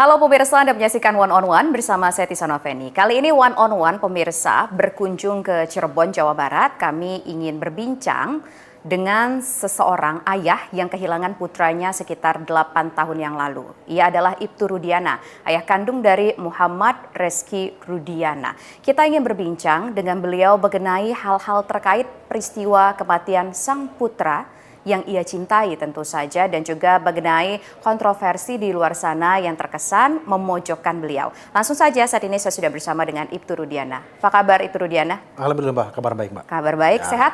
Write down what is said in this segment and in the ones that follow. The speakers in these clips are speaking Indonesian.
Halo pemirsa, Anda menyaksikan One on One bersama saya Tisa Noveni. Kali ini One on One pemirsa berkunjung ke Cirebon, Jawa Barat. Kami ingin berbincang dengan seseorang ayah yang kehilangan putranya sekitar 8 tahun yang lalu. Ia adalah Ibtu Rudiana, ayah kandung dari Muhammad Reski Rudiana. Kita ingin berbincang dengan beliau mengenai hal-hal terkait peristiwa kematian sang putra yang ia cintai tentu saja, dan juga mengenai kontroversi di luar sana yang terkesan memojokkan beliau. Langsung saja saat ini saya sudah bersama dengan Ibtu Rudiana. Apa kabar Ibtu Rudiana? Alhamdulillah Mbak, kabar baik Mbak. Kabar baik, Ya. sehat?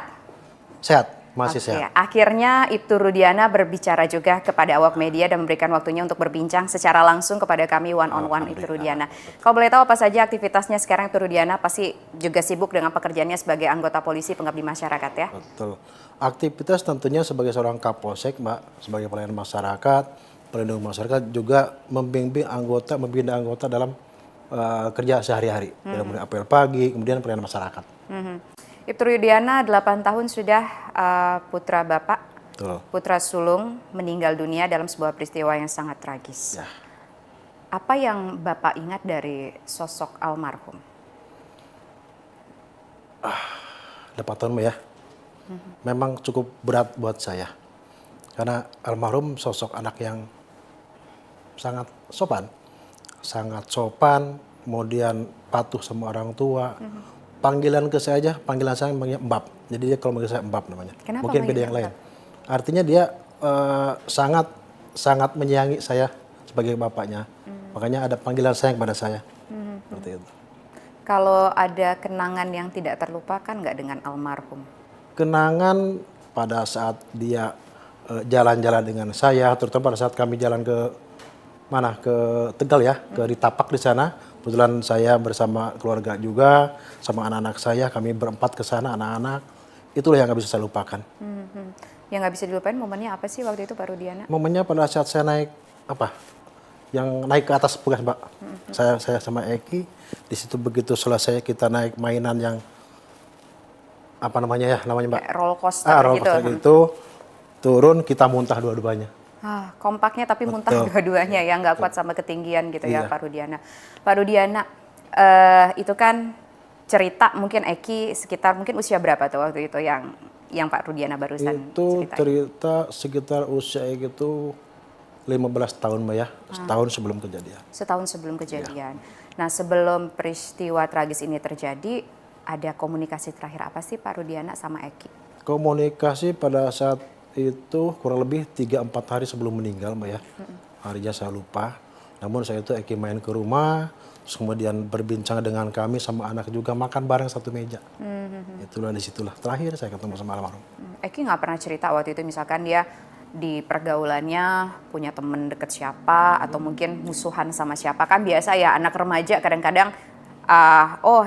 Sehat, masih sehat. Akhirnya Ibtu Rudiana berbicara juga kepada awak media dan memberikan waktunya untuk berbincang secara langsung kepada kami One on One Ibtu Rudiana. Kalau boleh tahu apa saja aktivitasnya sekarang Ibtu Rudiana? Pasti juga sibuk dengan pekerjaannya sebagai anggota polisi pengabdi masyarakat ya? Betul. Aktivitas tentunya sebagai seorang Kapolsek Mbak, sebagai pelayan masyarakat, pelindung masyarakat, juga membimbing anggota, membina anggota dalam kerja sehari-hari. Dalam apel pagi, kemudian pelayanan masyarakat. Ibtu Rudiana 8 tahun sudah putra Bapak, Betul. putra sulung meninggal dunia dalam sebuah peristiwa yang sangat tragis. Ya. Apa yang Bapak ingat dari sosok almarhum? 8 tahun Mbak ya. Memang cukup berat buat saya. Karena almarhum sosok anak yang sangat sopan, kemudian patuh sama orang tua. Panggilan ke saya aja, panggilan saya manggilnya Mbak. Jadi dia kalau manggil saya Mbak namanya. Kenapa Mungkin beda yang lain. Artinya dia sangat menyayangi saya sebagai bapaknya. Makanya ada panggilan sayang kepada saya. Seperti itu. Kalau ada kenangan yang tidak terlupakan nggak dengan almarhum? Kenangan pada saat dia jalan-jalan dengan saya, terutama pada saat kami jalan ke mana, ke Tegal ya, ke Ditapak di sana. Kebetulan saya bersama keluarga juga, sama anak-anak saya, kami berempat ke sana, anak-anak. Itulah yang nggak bisa saya lupakan. Yang nggak bisa dilupain momennya apa sih waktu itu Pak Rudiana? Momennya pada saat saya naik yang naik ke atas bekas Mbak. Saya sama Eki, di situ begitu selesai kita naik mainan yang namanya Mbak? Kayak roller coaster Roller coaster gitu. Turun kita muntah dua-duanya. Kompaknya tapi muntah dua-duanya ya, nggak kuat sama ketinggian gitu ya Iya. Pak Rudiana. Pak Rudiana, itu kan cerita mungkin Eki sekitar mungkin usia berapa tuh waktu itu yang Pak Rudiana barusan Itu ceritain? cerita sekitar usia itu 15 tahun Mbak ya, setahun sebelum kejadian. Setahun sebelum kejadian. Nah, sebelum peristiwa tragis ini terjadi, ada komunikasi terakhir apa sih Pak Rudiana sama Eki? Komunikasi pada saat itu kurang lebih 3-4 hari sebelum meninggal Mbak ya. Harinya saya lupa. Namun saya itu Eki main ke rumah, terus kemudian berbincang dengan kami sama anak juga, makan bareng satu meja. Itulah disitulah terakhir saya ketemu sama almarhum. Eki nggak pernah cerita waktu itu misalkan dia di pergaulannya punya temen deket siapa atau mungkin musuhan sama siapa, kan biasa ya anak remaja kadang-kadang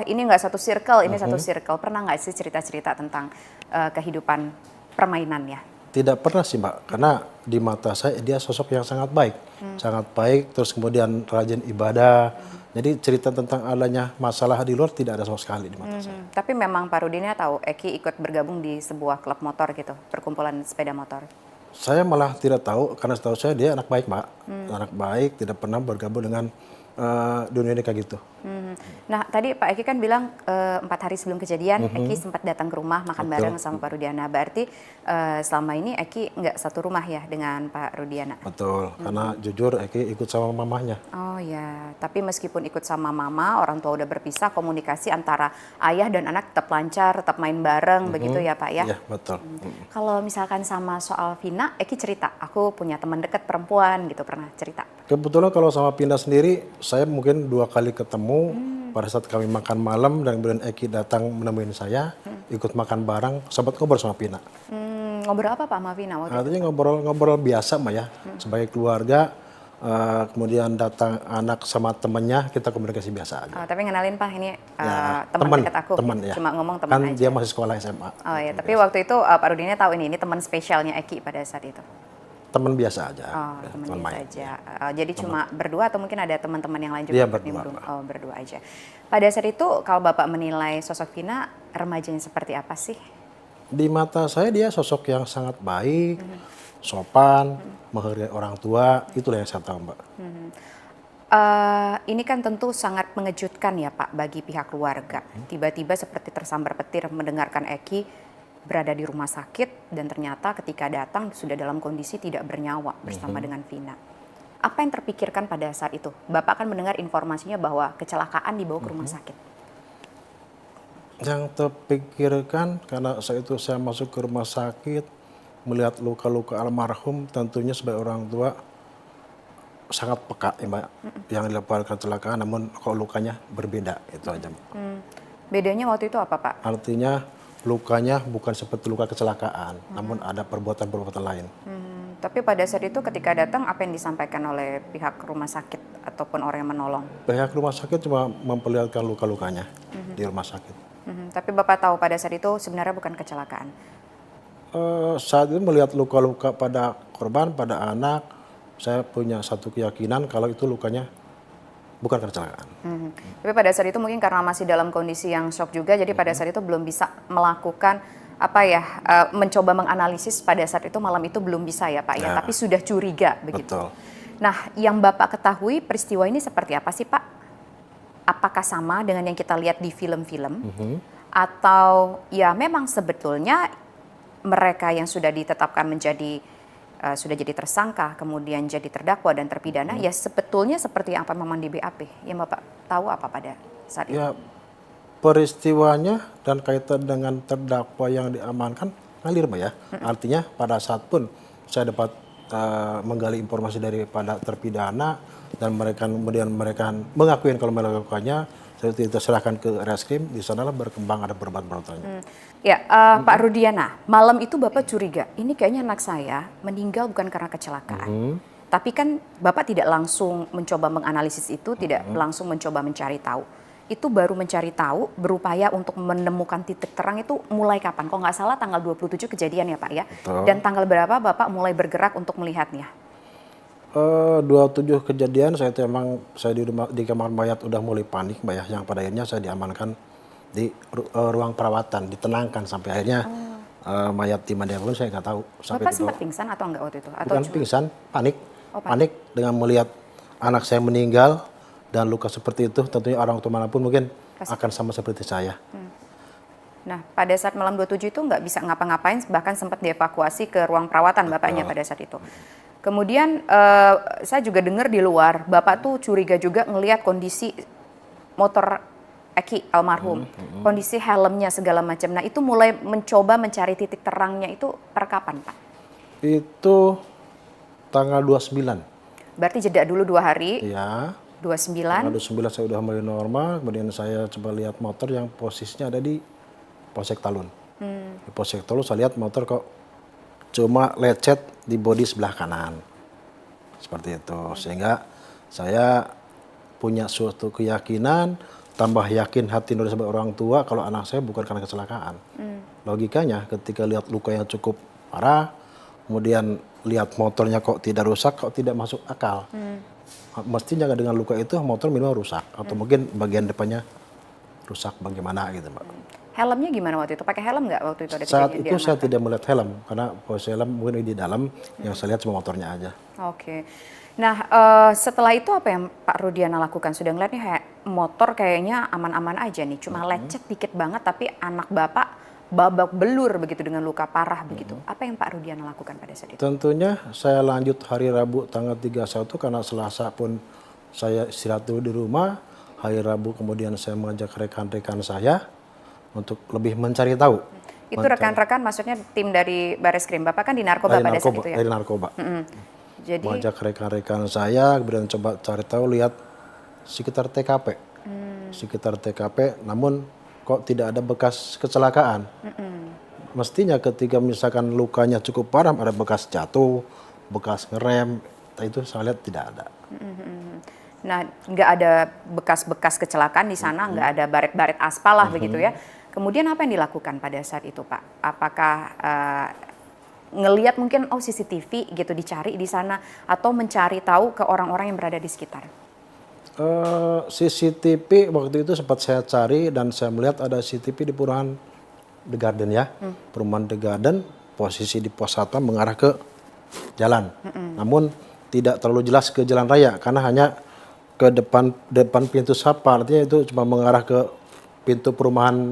ini nggak satu circle, ini satu circle. Pernah nggak sih cerita-cerita tentang kehidupan permainannya? Tidak pernah sih Mbak, karena di mata saya dia sosok yang sangat baik. Sangat baik, terus kemudian rajin ibadah. Jadi cerita tentang adanya masalah di luar tidak ada sama sekali di mata saya. Tapi memang Pak Rudiana tahu Eki ikut bergabung di sebuah klub motor gitu, perkumpulan sepeda motor. Saya malah tidak tahu, karena setahu saya dia anak baik Mbak. Anak baik, tidak pernah bergabung dengan dunia ini kayak gitu. Nah, tadi Pak Eki kan bilang 4 hari sebelum kejadian Eki sempat datang ke rumah makan bareng sama Pak Rudiana. Berarti selama ini Eki nggak satu rumah ya dengan Pak Rudiana? Betul, karena jujur Eki ikut sama mamahnya. Oh ya, tapi meskipun ikut sama mama, orang tua udah berpisah, komunikasi antara ayah dan anak tetap lancar, tetap main bareng, begitu ya Pak ya? Iya, betul. Kalau misalkan sama soal Vina, Eki cerita, aku punya teman dekat perempuan gitu, pernah cerita? Kebetulan kalau sama Pindah sendiri, saya mungkin 2 kali ketemu pada saat kami makan malam, dan kemudian Eki datang menemuin saya, ikut makan bareng, sempat ngobrol sama Pina. Ngobrol apa Pak sama Vina waktu itu? Artinya ngobrol biasa Mbak ya, sebagai keluarga, kemudian datang anak sama temennya, kita komunikasi biasa aja. Tapi ngenalin Pak, ini Ya, teman dekat aku, teman, ya. cuma ngomong teman Kan aja. dia masih sekolah SMA. Oh ya, tapi waktu itu Pak Rudiana tahu ini teman spesialnya Eki pada saat itu? Teman biasa aja. Oh, ya, teman biasa main. aja. Jadi cuma berdua atau mungkin ada teman-teman yang lain juga? Iya, ikut berdua, nimbrung? Pak. Oh, berdua aja. Pada saat itu kalau Bapak menilai sosok Vina, remajanya seperti apa sih? Di mata saya dia sosok yang sangat baik, sopan, menghargai orang tua, itulah yang saya tahu Mbak. Ini kan tentu sangat mengejutkan ya Pak bagi pihak keluarga. Tiba-tiba seperti tersambar petir mendengarkan Eki berada di rumah sakit dan ternyata ketika datang sudah dalam kondisi tidak bernyawa bersama dengan Vina. Apa yang terpikirkan pada saat itu? Bapak kan mendengar informasinya bahwa kecelakaan dibawa ke rumah sakit. Yang terpikirkan karena saat itu saya masuk ke rumah sakit, melihat luka-luka almarhum, tentunya sebagai orang tua sangat peka ya Mbak, yang dilaporkan kecelakaan namun kok lukanya berbeda, itu aja Mbak. Bedanya waktu itu apa Pak? Artinya lukanya bukan seperti luka kecelakaan, namun ada perbuatan-perbuatan lain. Tapi pada saat itu ketika datang apa yang disampaikan oleh pihak rumah sakit ataupun orang yang menolong? Pihak rumah sakit cuma memperlihatkan luka-lukanya di rumah sakit. Tapi Bapak tahu pada saat itu sebenarnya bukan kecelakaan. Saat itu melihat luka-luka pada korban, pada anak, saya punya satu keyakinan kalau itu lukanya bukan kecelakaan. Tapi pada saat itu mungkin karena masih dalam kondisi yang shock juga, jadi pada saat itu belum bisa melakukan mencoba menganalisis pada saat itu malam itu belum bisa ya Pak ya, tapi sudah curiga begitu. Betul. Nah, yang Bapak ketahui peristiwa ini seperti apa sih Pak? Apakah sama dengan yang kita lihat di film-film? Atau ya memang sebetulnya mereka yang sudah ditetapkan menjadi sudah jadi tersangka, kemudian jadi terdakwa dan terpidana, ya sebetulnya seperti apa memang di BAP? Yang Bapak tahu apa pada saat itu? Ya, peristiwanya dan kaitan dengan terdakwa yang diamankan ngalir Mbak ya. Artinya pada saat pun saya dapat menggali informasi daripada terpidana dan mereka kemudian mereka mengakui kalau melakukannya, saya tidak serahkan ke reskrim, di sanalah berkembang ada perbuatan-perbuatannya. Ya, Pak Rudiana, malam itu Bapak curiga, ini kayaknya anak saya meninggal bukan karena kecelakaan. Tapi kan Bapak tidak langsung mencoba menganalisis itu, tidak langsung mencoba mencari tahu. Itu baru mencari tahu, berupaya untuk menemukan titik terang itu mulai kapan? Kok nggak salah tanggal 27 kejadian ya Pak ya? Betul. Dan tanggal berapa Bapak mulai bergerak untuk melihatnya? 27 kejadian saya itu emang saya di kamar mayat udah mulai panik Mbak ya, yang pada akhirnya saya diamankan di ruang perawatan, ditenangkan sampai akhirnya mayat di mana pun saya nggak tahu. Bapak sempat pingsan atau enggak waktu itu? Atau Bukan cuma- pingsan, panik. panik. Panik dengan melihat anak saya meninggal dan luka seperti itu, tentunya orang tua manapun mungkin akan sama seperti saya. Nah, pada saat malam 27 itu nggak bisa ngapa-ngapain, bahkan sempat dievakuasi ke ruang perawatan Bapaknya pada saat itu. Kemudian saya juga dengar di luar, Bapak tuh curiga juga ngelihat kondisi motor Eki almarhum, kondisi helmnya segala macam. Nah, itu mulai mencoba mencari titik terangnya itu per kapan, Pak? Itu tanggal 29. Berarti jeda dulu 2 hari, Ya. 29. Tanggal 29 saya udah mulai normal, kemudian saya coba lihat motor yang posisinya ada di Polsek Talun. Di Polsek Talun saya lihat motor kok cuma lecet di bodi sebelah kanan. Seperti itu. Sehingga saya punya suatu keyakinan, tambah yakin hati nurani sebagai orang tua kalau anak saya bukan karena kecelakaan. Logikanya ketika lihat luka yang cukup parah, kemudian lihat motornya kok tidak rusak, kok tidak masuk akal. Mestinya dengan luka itu motor minimal rusak atau mungkin bagian depannya rusak bagaimana gitu Mbak. Helmnya gimana waktu itu? Pakai helm nggak waktu itu ada Saat kejadian itu saya diamankan? tidak melihat helm karena posisi helm mungkin di dalam, yang saya lihat cuma motornya aja. Oke. Nah, setelah itu apa yang Pak Rudiana lakukan? Sudah ngeliat nih kayak motor kayaknya aman-aman aja nih, cuma lecet dikit banget tapi anak Bapak babak belur begitu dengan luka parah begitu. Apa yang Pak Rudiana lakukan pada saat itu? Tentunya saya lanjut hari Rabu tanggal 31 karena Selasa pun saya istirahat dulu di rumah. Hari Rabu kemudian saya mengajak rekan-rekan saya untuk lebih mencari tahu. Itu rekan-rekan maksudnya tim dari Bareskrim. Bapak kan di narkoba pada saat itu ya? Dari narkoba. Jadi Mengajak rekan-rekan saya, kemudian coba cari tahu, lihat sekitar TKP. Sekitar TKP, namun kok tidak ada bekas kecelakaan. Mestinya ketika misalkan lukanya cukup parah, ada bekas jatuh, bekas ngerem, itu saya lihat tidak ada. nah, nggak ada bekas-bekas kecelakaan di sana, nggak ada baret-baret aspal lah begitu ya. Kemudian apa yang dilakukan pada saat itu, Pak? Apakah ngelihat mungkin CCTV gitu dicari di sana atau mencari tahu ke orang-orang yang berada di sekitar? CCTV waktu itu sempat saya cari dan saya melihat ada CCTV di perumahan The Garden ya. Perumahan The Garden, posisi di pos satpam mengarah ke jalan. Namun tidak terlalu jelas ke jalan raya karena hanya ke depan pintu Sapa, artinya itu cuma mengarah ke pintu perumahan